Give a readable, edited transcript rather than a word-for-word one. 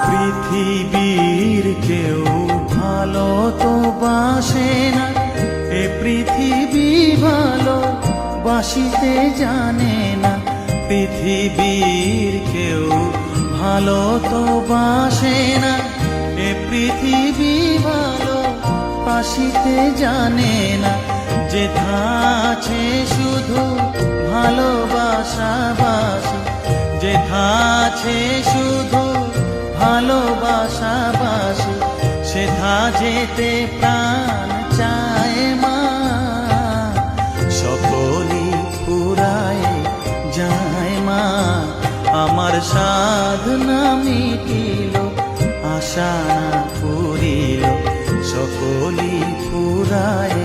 পৃথিবীর কেউ ভালো তো বাসে না, এ পৃথিবী ভালো বাসিতে জানে না। পৃথিবীর কেউ ভালো তো বাসে না, এ পৃথিবী ভালো বাসিতে জানে না। যেথা আছে শুধু ভালোবাসা বাসি, যেথা আছে শুধু ভালোবাসা বাসি, সেথা যেতে প্রাণ চায় মা। সকলই ফুরায় যায় মা, আমার সাধনা মিটিল, আশা না পুরিল। সকলই ফুরায়